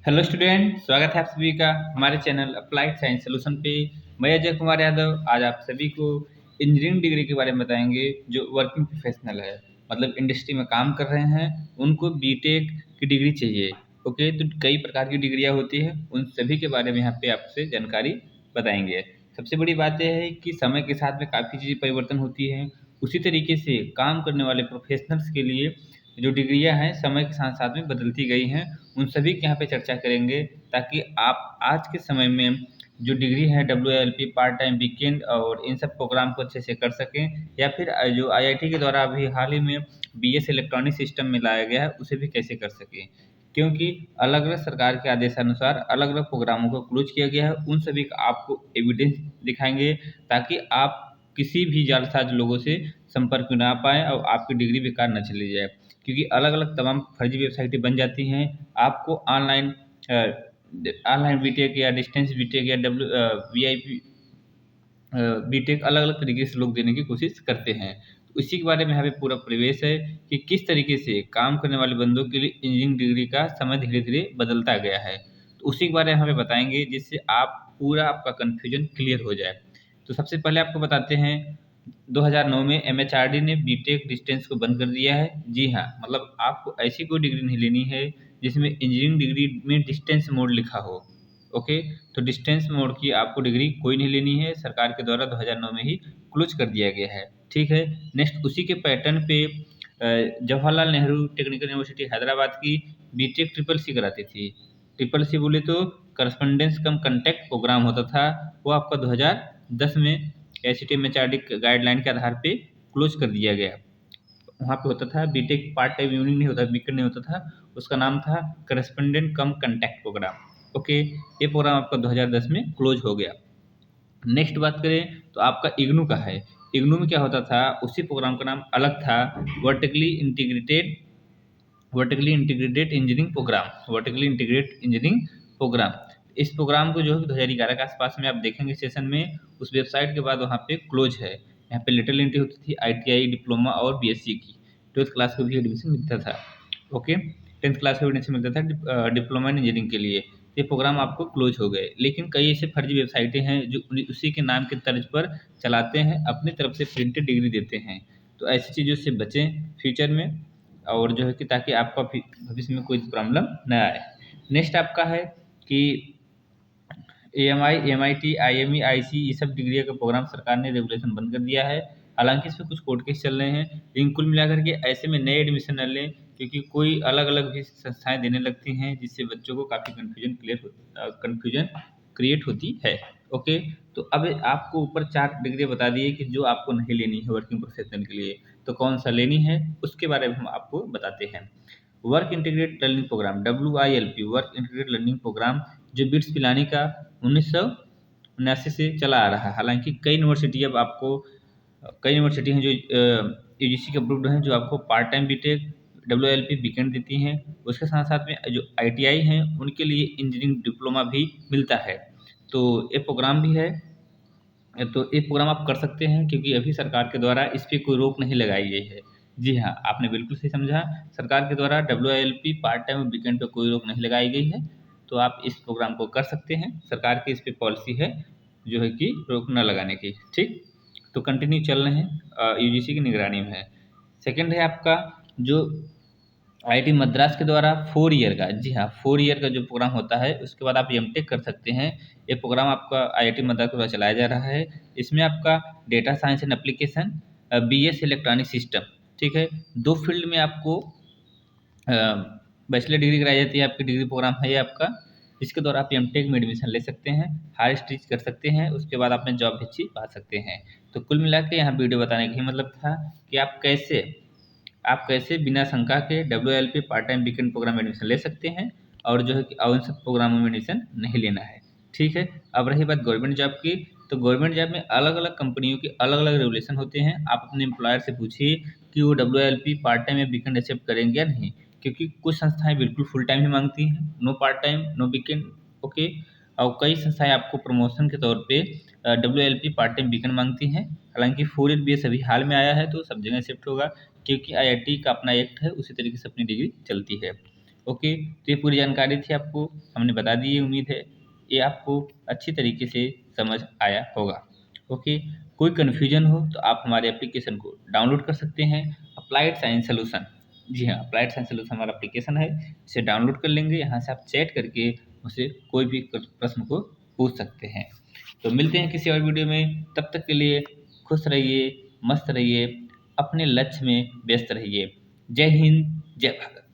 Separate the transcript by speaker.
Speaker 1: Hello student, स्वागत है आप सभी का हमारे चैनल अप्लाइड साइंस सोल्यूशन पे। मैं अजय कुमार यादव आज आप सभी को इंजीनियरिंग डिग्री के बारे में बताएंगे जो वर्किंग प्रोफेशनल है, मतलब इंडस्ट्री में काम कर रहे हैं, उनको बीटेक की डिग्री चाहिए। ओके, तो कई प्रकार की डिग्रियां होती है, उन सभी के बारे में यहाँ पे आपसे जानकारी बताएंगे। सबसे बड़ी बात यह है कि समय के साथ में काफ़ी चीज़ें परिवर्तन होती है। उसी तरीके से काम करने वाले प्रोफेशनल्स के लिए जो डिग्रियां हैं समय के साथ साथ में बदलती गई हैं, उन सभी के यहाँ पे चर्चा करेंगे ताकि आप आज के समय में जो डिग्री है WLP पार्ट टाइम वीकेंड और इन सब प्रोग्राम को अच्छे से कर सकें, या फिर जो IIT के द्वारा अभी हाल ही में BS इलेक्ट्रॉनिक सिस्टम में लाया गया है उसे भी कैसे कर सकें। क्योंकि अलग अलग सरकार के आदेशानुसार अलग अलग प्रोग्रामों को क्लोज किया गया है, उन सभी का आपको एविडेंस दिखाएंगे ताकि आप किसी भी जालसाज लोगों से संपर्क में ना पाएँ और आपकी डिग्री बेकार न चली जाए। क्योंकि अलग अलग तमाम फर्जी वेबसाइटें बन जाती हैं। आपको ऑनलाइन बीटेक या डिस्टेंस बीटेक या VIP बीटेक अलग अलग तरीके से लोग देने की कोशिश करते हैं। तो इसी के बारे में यहाँ पे पूरा परिवेश है कि किस तरीके से काम करने वाले बंदों के लिए इंजीनियरिंग डिग्री का समय धीरे धीरे बदलता गया है। तो उसी के बारे में यहाँ पे बताएंगे जिससे आप पूरा आपका कन्फ्यूजन क्लियर हो जाए। तो सबसे पहले आपको बताते हैं, 2009 में MHRD ने बीटेक डिस्टेंस को बंद कर दिया है। जी हाँ, मतलब आपको ऐसी कोई डिग्री नहीं लेनी है जिसमें इंजीनियरिंग डिग्री में डिस्टेंस मोड लिखा हो। ओके, तो डिस्टेंस मोड की आपको डिग्री कोई नहीं लेनी है, सरकार के द्वारा 2009 में ही क्लोज कर दिया गया है। ठीक है। नेक्स्ट उसी के पैटर्न पे जवाहरलाल नेहरू टेक्निकल यूनिवर्सिटी हैदराबाद की बीटेक ट्रिपल सी कराती थी। ट्रिपल सी बोले तो करस्पॉन्डेंस कम कंटेक्ट प्रोग्राम होता था। वो आपका 2010 में ACT-MHRD गाइडलाइन के आधार पे क्लोज कर दिया गया। वहाँ पे होता था बीटेक पार्ट टाइम इवनिंग नहीं होता, वीकेंड नहीं होता था, उसका नाम था करस्पॉन्डेंट कम कंटेक्ट प्रोग्राम। ओके, ये प्रोग्राम आपका 2010 में क्लोज हो गया। नेक्स्ट बात करें तो आपका इग्नू का है। इग्नू में क्या होता था, उसी प्रोग्राम का नाम अलग था, vertically integrated vertically integrated engineering program. Vertically integrated engineering program, इस प्रोग्राम को जो है 2011 के आसपास में आप देखेंगे सेशन में, उस वेबसाइट के बाद वहाँ पे क्लोज है। यहाँ पे लेटर एंट्री होती थी ITI डिप्लोमा और BSc की। 12th क्लास को भी एडमिशन मिलता था। ओके, 10th क्लास को एडमिशन मिलता था डिप्लोमा इन इंजीनियरिंग के लिए। ये प्रोग्राम आपको क्लोज हो गए, लेकिन कई ऐसे फर्जी वेबसाइटें हैं जो उसी के नाम के तर्ज पर चलाते हैं, अपनी तरफ से प्रिंटेड डिग्री देते हैं। तो ऐसी चीज़ों से बचें फ्यूचर में, और जो है कि ताकि आपका भविष्य में कोई प्रॉब्लम न आए। नेक्स्ट आपका है कि AMI, MIT, IME, IC ये सब डिग्री का प्रोग्राम सरकार ने रेगुलेशन बंद कर दिया है। हालांकि इस पे कुछ कोर्ट केस चल रहे हैं, लेकिन कुल मिलाकर के ऐसे में नए एडमिशन न लें, क्योंकि कोई अलग अलग भी संस्थाएं देने लगती हैं जिससे बच्चों को काफ़ी कन्फ्यूजन क्रिएट होती है। ओके, तो अब आपको ऊपर 4 डिग्री बता दी है कि जो आपको नहीं लेनी है वर्किंग प्रोफेशनल के लिए, तो कौन सा लेनी है उसके बारे में हम आपको बताते हैं। Work integrated learning program WILP, work integrated learning program, जो बिट्स पिलानी का 1979 से चला आ रहा है। हालांकि कई यूनिवर्सिटी हैं जो UGC के अप्रूव्ड हैं, जो आपको part time B Tech WILP weekend देती हैं। उसके साथ साथ में जो ITI हैं उनके लिए इंजीनियरिंग डिप्लोमा भी मिलता है। तो ये प्रोग्राम भी है, तो ये प्रोग्राम आप कर सकते हैं, क्योंकि अभी सरकार के द्वारा इस पे कोई रोक नहीं लगाई गई है। जी हाँ, आपने बिल्कुल सही समझा, सरकार के द्वारा WILP पार्ट टाइम और वीकेंड पे कोई रोक नहीं लगाई गई है। तो आप इस प्रोग्राम को कर सकते हैं, सरकार की इस पे पॉलिसी है जो है कि रोक न लगाने की। ठीक, तो कंटिन्यू चल रहे हैं, UGC की निगरानी में है। सेकंड है आपका जो IIT मद्रास के द्वारा 4 ईयर का, जी हाँ 4 ईयर का जो प्रोग्राम होता है, उसके बाद आप MTech कर सकते हैं। ये प्रोग्राम आपका IIT मद्रास के द्वारा चलाया जा रहा है। इसमें आपका data science and application, BS electronic system, ठीक है, 2 फील्ड में आपको बैचलर डिग्री कराई जाती है। आपकी डिग्री प्रोग्राम है ये आपका, इसके द्वारा आप MTech में एडमिशन ले सकते हैं, हायर स्टडीज कर सकते हैं, उसके बाद आपने जॉब भी अच्छी पा सकते हैं। तो कुल मिला के यहाँ वीडियो बताने का ही मतलब था कि आप कैसे बिना शंका के WILP part time weekend program में एडमिशन ले सकते हैं, और जो है कि उन सब प्रोग्रामों में एडमिशन नहीं लेना है। ठीक है। अब रही बात गवर्नमेंट जॉब की, तो गवर्नमेंट जॉब में अलग अलग कंपनियों के अलग अलग रेगुलेशन होते हैं। आप अपने एम्प्लॉयर से पूछिए कि वो WILP पार्ट टाइम या वीकेंड एक्सेप्ट करेंगे या नहीं, क्योंकि कुछ संस्थाएं बिल्कुल फुल टाइम ही मांगती हैं, no part time no weekend. Okay, और कई संस्थाएं आपको प्रमोशन के तौर पे WILP पार्ट टाइम वीकेंड मांगती हैं। हालांकि 4 ईयर BS अभी हाल में आया है, तो सब जगह एक्सेप्ट होगा, क्योंकि IIT का अपना एक्ट है, उसी तरीके से अपनी डिग्री चलती है। ओके, तो ये पूरी जानकारी थी आपको हमने बता दी है, उम्मीद है ये आपको अच्छी तरीके से समझ आया होगा। ओके, कोई कन्फ्यूजन हो तो आप हमारे एप्लीकेशन को डाउनलोड कर सकते हैं, अप्लाइड साइंस सॉल्यूशन। जी हाँ, अप्लाइड साइंस सॉल्यूशन हमारा एप्लीकेशन है, इसे डाउनलोड कर लेंगे, यहाँ से आप चैट करके मुझसे कोई भी प्रश्न को पूछ सकते हैं। तो मिलते हैं किसी और वीडियो में, तब तक के लिए खुश रहिए, मस्त रहिए, अपने लक्ष्य में व्यस्त रहिए। जय हिंद, जय भारत।